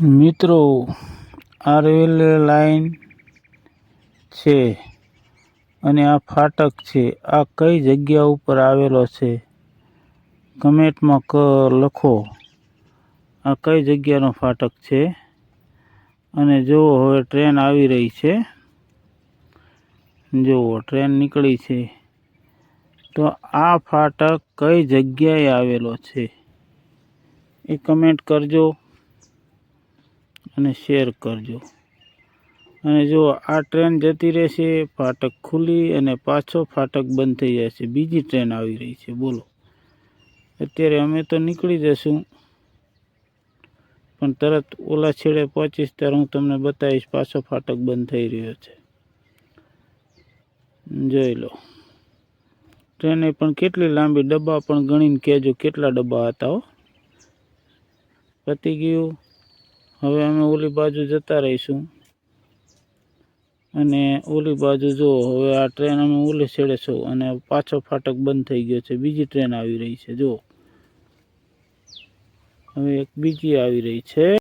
મિત્રો, આ railway line છે અને આ ફાટક છે. આ કઈ જગ્યા ઉપર આવેલો છે? કમેન્ટમાં લખો. આ કઈ જગ્યાનો ફાટક છે? અને જુઓ, હવે ટ્રેન આવી રહી છે. જુઓ, ટ્રેન નીકળી છે. તો આ ફાટક કઈ જગ્યાએ આવેલો છે એ કમેન્ટ કરજો અને શેર કરજો. અને જો આ ટ્રેન જતી રહેશે, ફાટક ખુલી અને પાછો ફાટક બંધ થઈ જશે. બીજી ટ્રેન આવી રહી છે. બોલો, અત્યારે અમે તો નીકળી જશું, પણ તરત ઓલા છેડે પહોંચીશ ત્યારે હું તમને બતાવીશ પાછો ફાટક બંધ થઈ રહ્યો છે. જોઈ લો, ટ્રેને પણ કેટલી લાંબી. ડબ્બા પણ ગણીને કહેજો કેટલા ડબ્બા હતા. પતી ગયું. હવે અમે ઓલી બાજુ જતા રહીશું. અને ઓલી બાજુ જો, હવે આ ટ્રેન અમે ઓલી છેડે છો અને પાછો ફાટક બંધ થઈ ગયો છે. બીજી ટ્રેન આવી રહી છે. જો, હવે એક બીજી આવી રહી છે.